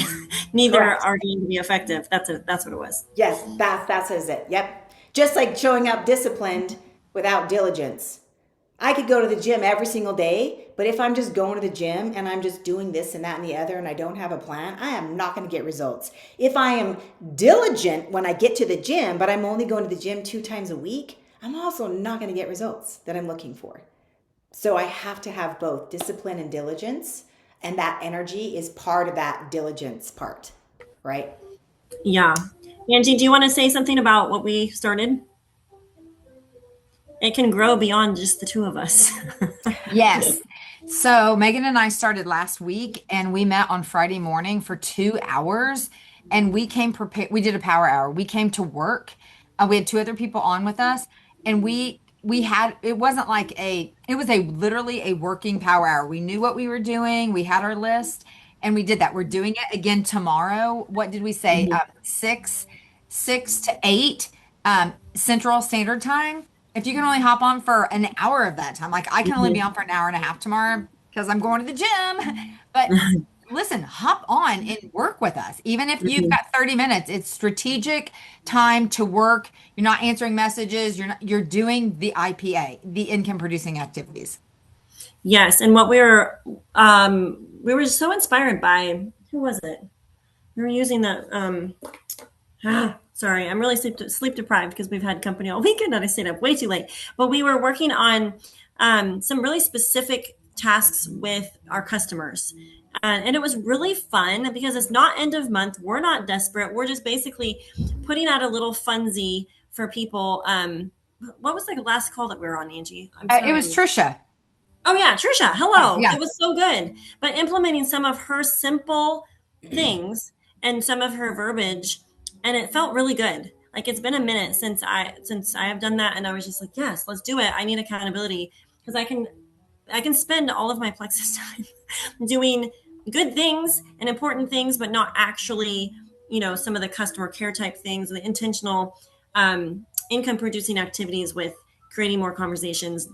Neither Correct. are going to be effective. That's what it was. Yes, that's it. Yep. Just like showing up disciplined without diligence. I could go to the gym every single day, but if I'm just going to the gym and I'm just doing this and that and the other and I don't have a plan, I am not going to get results. If I am diligent when I get to the gym, but I'm only going to the gym 2 times a week, I'm also not going to get results that I'm looking for. So I have to have both discipline and diligence, and that energy is part of that diligence part, right? Yeah. Angie, do you want to say something about what we started? It can grow beyond just the two of us. Yes. So Megan and I started last week and we met on Friday morning for 2 hours and we came prepared. We did a power hour. We came to work. We had 2 other people on with us and we had, it wasn't like it was literally a working power hour. We knew what we were doing. We had our list and we did that. We're doing it again tomorrow. What did we say? 6 to 8 Central Standard Time. If you can only hop on for an hour of that time, like I can only be on for an hour and a half tomorrow because I'm going to the gym. But listen, hop on and work with us. Even if you've got 30 minutes, it's strategic time to work. You're not answering messages. You're doing the IPA, the income producing activities. Yes, and what we were so inspired by, who was it? We were using the sorry, I'm really sleep deprived because we've had company all weekend and I stayed up way too late. But we were working on some really specific tasks with our customers. And it was really fun because it's not end of month. We're not desperate. We're just basically putting out a little funsy for people. What was the last call that we were on, Angie? It was Trisha. Oh, yeah, Trisha. Hello. Yeah. It was so good. But implementing some of her simple things and some of her verbiage, and it felt really good. Like it's been a minute since I have done that, and I was just like, yes, let's do it. I need accountability because I can spend all of my Plexus time doing good things and important things, but not actually, some of the customer care type things, the intentional income producing activities with creating more conversations,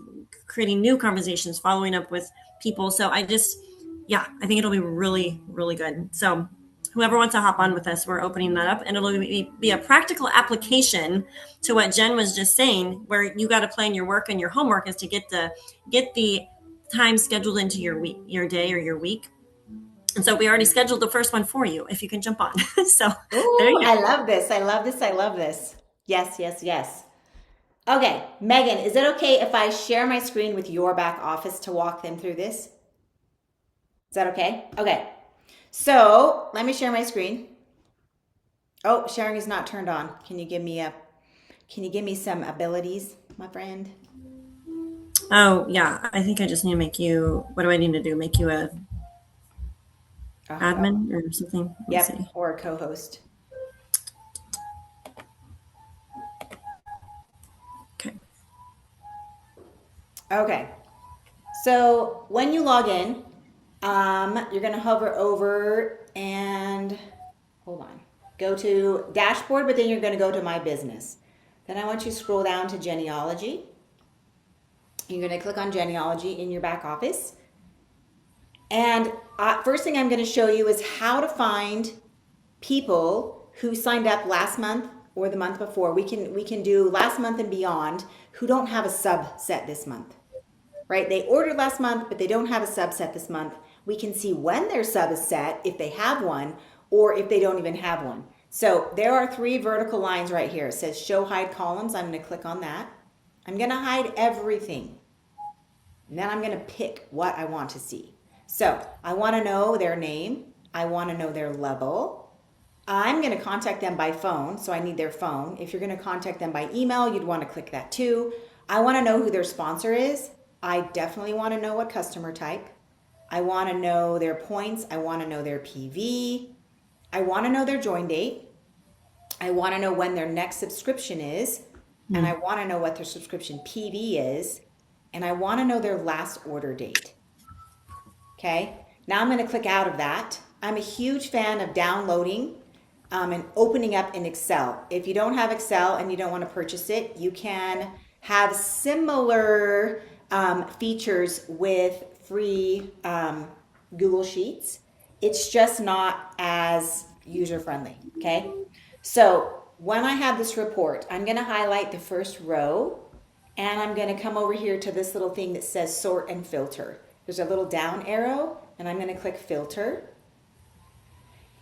creating new conversations, following up with people. So I think it'll be really, really good. So whoever wants to hop on with us, we're opening that up, and it'll be a practical application to what Jenn was just saying, where you got to plan your work, and your homework is to get the time scheduled into your week, your day, or your week. And so we already scheduled the first one for you if you can jump on. So there Ooh, you I go. love this. I love this. I love this. Yes, yes, yes. Okay, Megan, is it okay if I share my screen with your back office to walk them through this? Is that okay? Okay. So let me share my screen. Oh, sharing is not turned on. Can you give me some abilities, my friend? Oh, yeah. I think I just need to make you, what do I need to do? Make you a Oh, admin or something? Let me yep, see. or a co-host. Okay. Okay. So when you log in, you're gonna hover over and hold on. Go to dashboard, but then you're gonna go to my business. Then I want you to scroll down to genealogy. You're gonna click on genealogy in your back office. And first thing I'm gonna show you is how to find people who signed up last month or the month before. We can do last month and beyond who don't have a subset this month. Right? They ordered last month, but they don't have a subset this month. We can see when their sub is set, if they have one, or if they don't even have one. So there are three vertical lines right here. It says show hide columns. I'm going to click on that. I'm going to hide everything. And then I'm going to pick what I want to see. So I want to know their name. I want to know their level. I'm going to contact them by phone, so I need their phone. If you're going to contact them by email, you'd want to click that too. I want to know who their sponsor is. I definitely want to know what customer type. I want to know their points. I want to know their PV. I want to know their join date. I want to know when their next subscription is. And I want to know what their subscription PV is. And I want to know their last order date. Okay, now I'm going to click out of that. I'm a huge fan of downloading and opening up in Excel. If you don't have Excel and you don't want to purchase it, you can have similar features with free Google Sheets. It's just not as user friendly. Okay, so when I have this report, I'm going to highlight the first row and I'm going to come over here to this little thing that says sort and filter. There's a little down arrow and I'm going to click filter.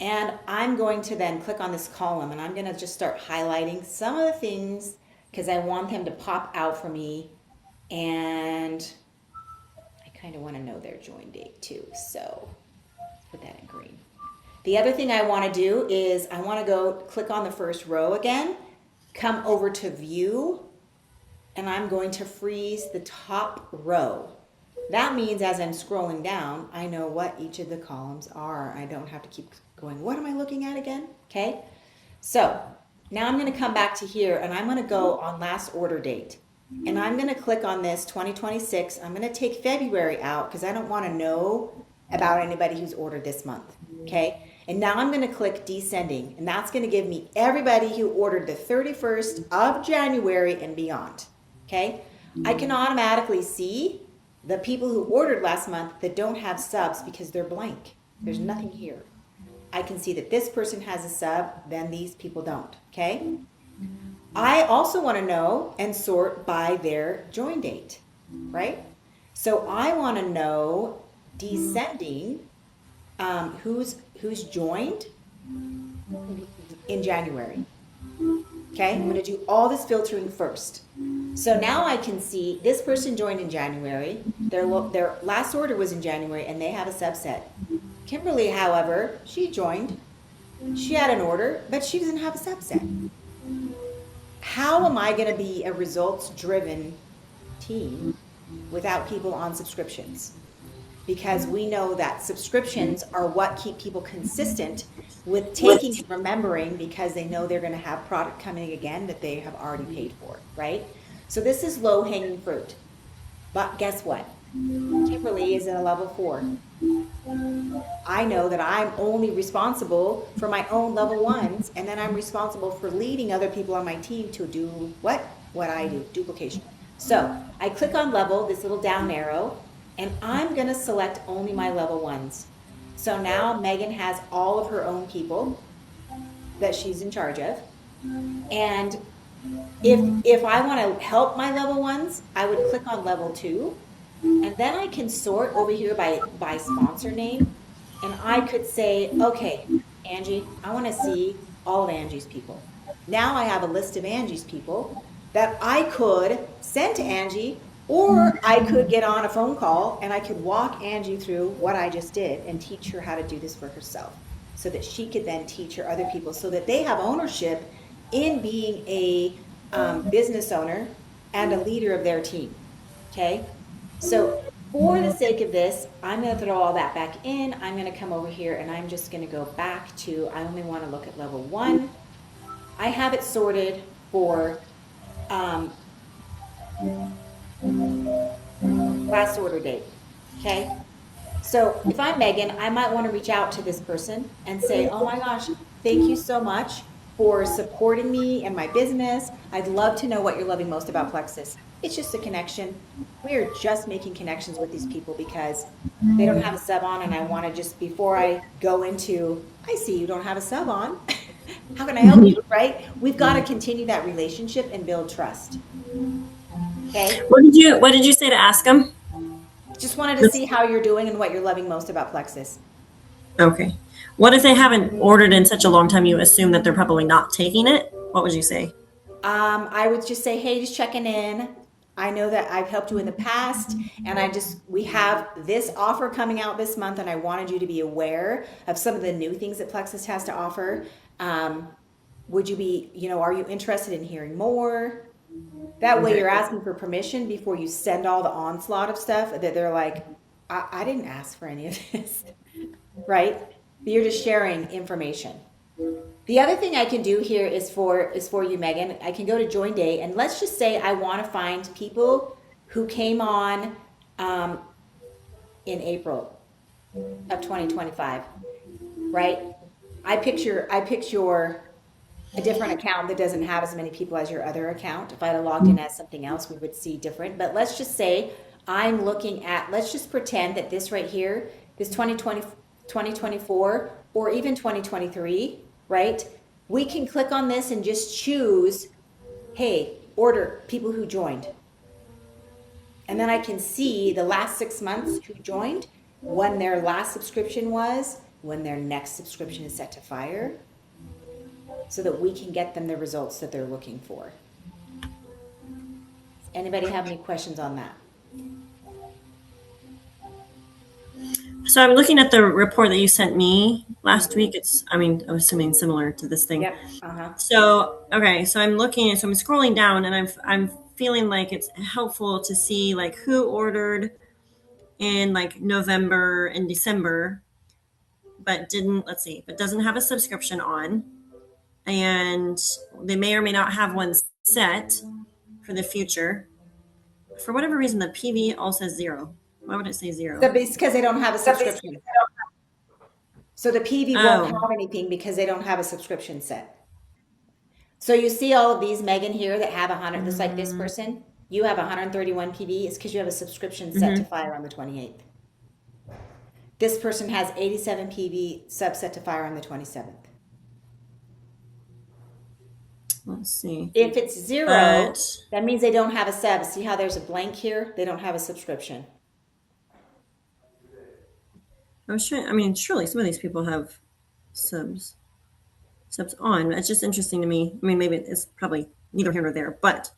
And I'm going to then click on this column and I'm going to just start highlighting some of the things because I want them to pop out for me. And I kind of want to know their join date too. So put that in green. The other thing I want to do is I want to go click on the first row again, come over to view, and I'm going to freeze the top row. That means as I'm scrolling down, I know what each of the columns are. I don't have to keep going, what am I looking at again? Okay, so now I'm going to come back to here and I'm going to go on last order date. And I'm going to click on this 2026. I'm going to take February out because I don't want to know about anybody who's ordered this month. Okay, and now I'm going to click descending, and that's going to give me everybody who ordered the 31st of January and beyond. Okay, I can automatically see the people who ordered last month that don't have subs because they're blank. There's nothing here. I can see that this person has a sub, then these people don't. Okay, I also want to know and sort by their join date, right? So I want to know descending who's joined in January. Okay, I'm going to do all this filtering first. So now I can see this person joined in January. Their last order was in January and they have a subset. Kimberly, however, she joined. She had an order, but she doesn't have a subset. How am I going to be a results-driven team without people on subscriptions? Because we know that subscriptions are what keep people consistent with taking and remembering because they know they're going to have product coming again that they have already paid for, right? So this is low-hanging fruit. But guess what? Kimberly is in a level 4. I know that I'm only responsible for my own level 1s, and then I'm responsible for leading other people on my team to do what? What I do, duplication. So I click on level, this little down arrow, and I'm going to select only my level 1s. So now Megan has all of her own people that she's in charge of. And if I want to help my level 1s, I would click on level 2. And then I can sort over here by sponsor name. and I could say, okay, Angie, I want to see all of Angie's people. Now I have a list of Angie's people that I could send to Angie, or I could get on a phone call and I could walk Angie through what I just did and teach her how to do this for herself so that she could then teach her other people so that they have ownership in being a business owner and a leader of their team. Okay. So for the sake of this, I'm going to throw all that back in. I'm going to come over here and I'm just going to go back to, I only want to look at level 1. I have it sorted for um, last order date. Okay. So if I'm Megan, I might want to reach out to this person and say, oh my gosh, thank you so much for supporting me and my business. I'd love to know what you're loving most about Plexus. It's just a connection. We are just making connections with these people because they don't have a sub on, and I want to just, before I go into, I see you don't have a sub on. How can I help you? Right? We've got to continue that relationship and build trust. Okay. What did you say to ask them? Just wanted to see how you're doing and what you're loving most about Plexus. Okay. What if they haven't ordered in such a long time? You assume that they're probably not taking it. What would you say? I would just say, hey, just checking in. I know that I've helped you in the past, and we have this offer coming out this month, and I wanted you to be aware of some of the new things that Plexus has to offer. Um, would you be, are you interested in hearing more? That way Okay. you're asking for permission before you send all the onslaught of stuff that they're like, I didn't ask for any of this, right? But you're just sharing information. The other thing I can do here is for you, Megan. I can go to join day, and let's just say I want to find people who came on um, in April of 2025, right? I picture a different account that doesn't have as many people as your other account. If I had logged in as something else, we would see different. But let's just say let's just pretend that this right here, this 2020, 2024, or even 2023, right? We can click on this and just choose, hey, order people who joined. And then I can see the last 6 months who joined, when their last subscription was, when their next subscription is set to fire, so that we can get them the results that they're looking for. Anybody have any questions on that? So I'm looking at the report that you sent me last week. I'm assuming similar to this thing. Yep. Uh-huh. So, okay, so I'm scrolling down and I'm feeling like it's helpful to see like who ordered in like November and December, but doesn't have a subscription on. And they may or may not have one set for the future. For whatever reason, the PV all says 0. Why would it say 0? So it's because they don't have a subscription. So the PV won't Oh, have anything because they don't have a subscription set. So you see all of these, Megan, here that have 100, just like this person, you have 131 PV. It's because you have a subscription set to mm-hmm. fire on the 28th. This person has 87 PV subset to fire on the 27th. Let's see. If it's 0, But that means they don't have a sub. See how there's a blank here? They don't have a subscription. surely some of these people have subs on. It's just interesting to me. I mean, maybe it's probably neither here nor there, but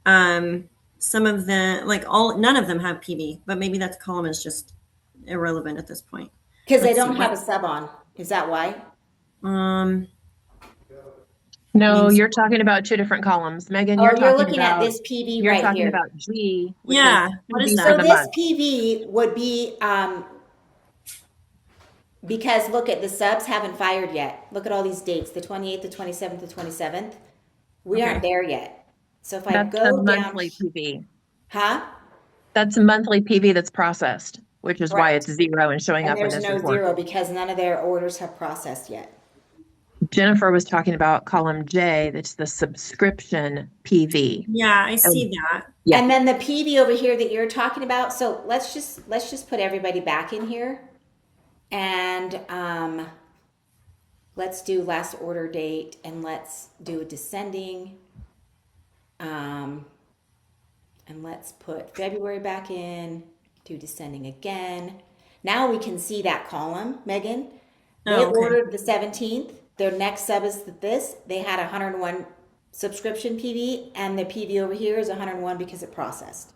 some of them, none of them have PV, but maybe that column is just irrelevant at this point. Because they Let's see don't have what. a sub on. Is that why? Um, No, means you're talking about two different columns. Megan, Oh, you're looking at this PV you're right talking here. about G, which is yeah. What is PV for So that? the this month. PV would be because look at the subs haven't fired yet. Look at all these dates, the 28th, the 27th, the 27th. We aren't Okay. there yet. So if I That's the go down, monthly PV. huh? That's a monthly PV that's processed, which is why Correct. it's 0 and showing And up in there's this no report. 0 because none of their orders have processed yet. Jennifer was talking about column J, that's the subscription PV. Yeah, I see And that. yeah, And then the PV over here that you're talking about. So let's just put everybody back in here, and let's do last order date, and let's do a descending, and let's put February back in, do descending again. Now we can see that column, Megan. They Oh, okay. ordered the 17th. Their next sub is this. They had 101 subscription PV, and the PV over here is 101 because it processed.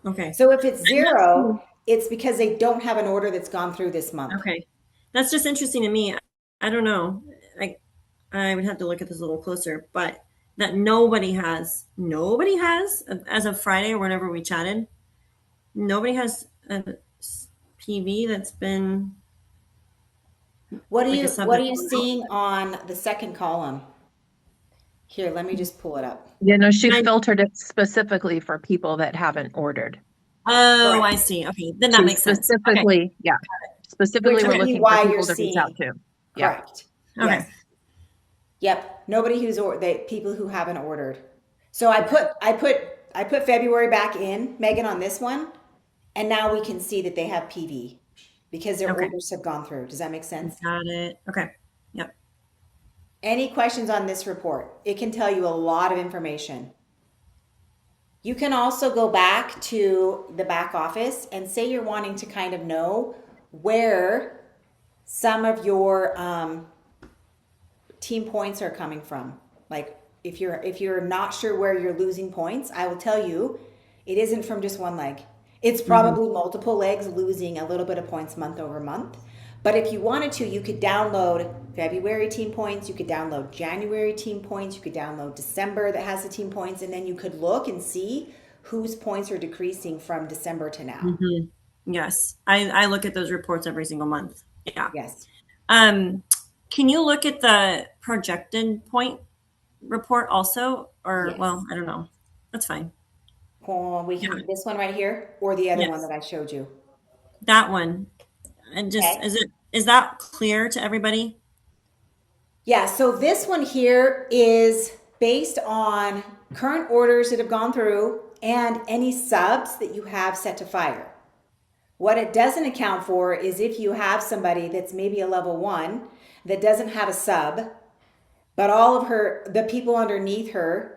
Okay. So if it's zero, it's because they don't have an order that's gone through this month. Okay. That's just interesting to me. I don't know. I would have to look at this a little closer, but that nobody has as of Friday or whenever we chatted, nobody has a PV that's been like a sub What are that's you gone out. seeing on the second column? Here, let me just pull it up. You know, she I, filtered it specifically for people that haven't ordered. oh, I Correct. see. Okay, then that She makes sense. Okay. specifically, yeah, Which specifically we're would Okay. be looking for why you're people to reach out seeing. to. Yeah. Correct. Okay. Yes. Yep. Nobody people who haven't ordered. So I put February back in, Megan, on this one, and now we can see that they have PV because their Okay. orders have gone through. Does that make sense? Got it. Okay. Yep. Any questions on this report? It can tell you a lot of information. You can also go back to the back office and say you're wanting to kind of know where some of your team points are coming from. Like if you're not sure where you're losing points, I will tell you it isn't from just one leg. It's Hmm. probably multiple legs losing a little bit of points month over month. But if you wanted to, you could download February team points, you could download January team points, you could download December that has the team points, and then you could look and see whose points are decreasing from December to now. Hmm. Yes. I look at those reports every single month. Yeah. Yes. Um, can you look at the projected point report also? Or, Yes. well, I don't know. That's fine. We Yeah. can this one right here or the other one Yes. that I showed you. That one. And just, Okay. is that clear to everybody? Yeah, so this one here is based on current orders that have gone through and any subs that you have set to fire. What it doesn't account for is if you have somebody that's maybe a level one that doesn't have a sub, but all of the people underneath her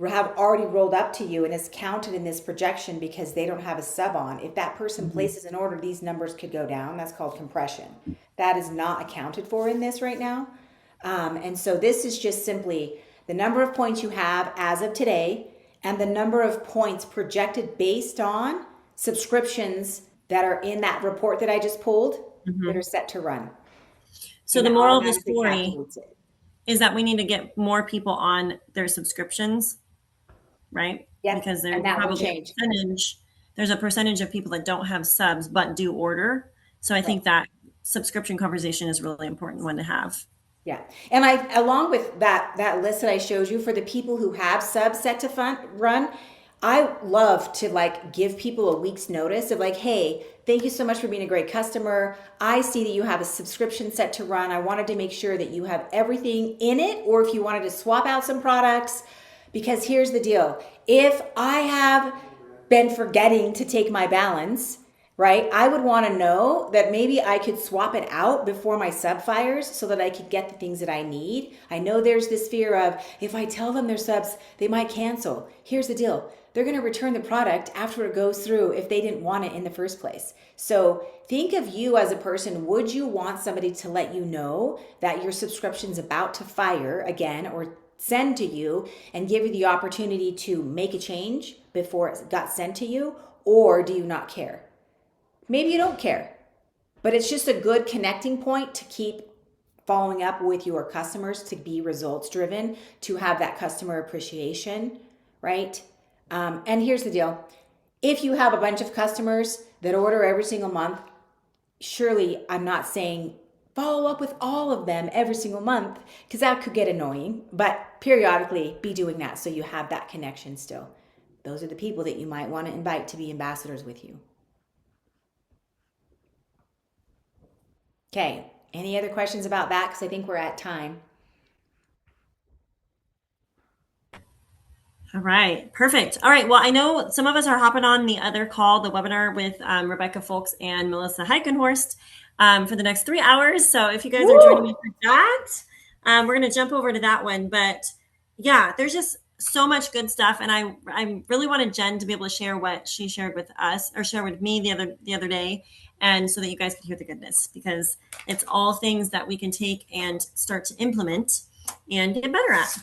have already rolled up to you and is counted in this projection because they don't have a sub on. If that person Hmm. places an order, these numbers could go down. That's called compression. That is not accounted for in this right now. And so this is just simply the number of points you have as of today and the number of points projected based on subscriptions that are in that report that I just pulled that are Hmm. set to run. So And the it moral of the automatically story calculates it. is that we need to get more people on their subscriptions, right? Yep. Because And that will change. there's a percentage of people that don't have subs but do order. So I Right. think that subscription conversation is a really important one to have. Yeah. And along with that list that I showed you for the people who have subs set to run, I love to like give people a week's notice of like, hey, thank you so much for being a great customer. I see that you have a subscription set to run. I wanted to make sure that you have everything in it, or if you wanted to swap out some products, because here's the deal. If I have been forgetting to take my balance, right? I would want to know that maybe I could swap it out before my sub fires so that I could get the things that I need. I know there's this fear of if I tell them they're subs, they might cancel. Here's the deal. They're going to return the product after it goes through if they didn't want it in the first place. So think of you as a person. Would you want somebody to let you know that your subscription's about to fire again or send to you and give you the opportunity to make a change before it got sent to you? Or do you not care? Maybe you don't care, but it's just a good connecting point to keep following up with your customers, to be results driven, to have that customer appreciation, right? And here's the deal. If you have a bunch of customers that order every single month, surely I'm not saying follow up with all of them every single month because that could get annoying, but periodically be doing that so you have that connection still. Those are the people that you might want to invite to be ambassadors with you. Okay, any other questions about that? Because I think we're at time. All right, perfect. All right, well, I know some of us are hopping on the other call, the webinar with Rebecca Folks and Melissa Heikenhorst for the next 3 hours. So if you guys are joining me Woo! for that, we're going to jump over to that one. But yeah, there's just so much good stuff, and I really wanted Jenn to be able to share what she shared with us or share with me the other day. and so that you guys can hear the goodness, because it's all things that we can take and start to implement and get better at.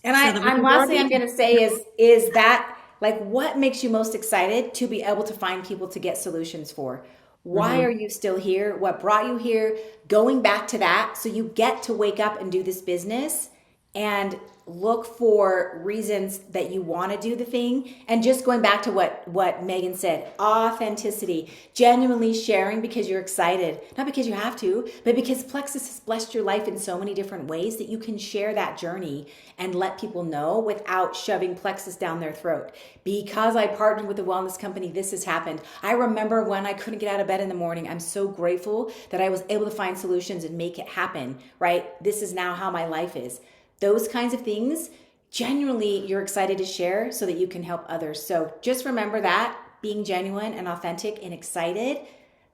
And So that we I'm can grow our lastly I'm business. going to say is that like what makes you most excited to be able to find people to get solutions for? Why are you still here? What brought you here? Going back to that so you get to wake up and do this business and look for reasons that you want to do the thing, and just going back to what Megan said, authenticity, genuinely sharing because you're excited, not because you have to, but because Plexus has blessed your life in so many different ways that you can share that journey and let people know without shoving Plexus down their throat. Because I partnered with a wellness company, this has happened. I remember when I couldn't get out of bed in the morning. I'm so grateful that I was able to find solutions and make it happen, right? This is now how my life is. Those kinds of things, genuinely, you're excited to share so that you can help others. So just remember that being genuine and authentic and excited,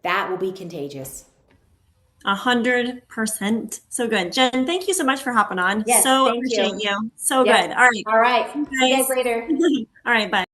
that will be contagious. 100%. So good. Jenn, thank you so much for hopping on. Yes, So thank appreciate you. you. So Yep. good. All right. All right. You See you guys guys. later. All right. Bye.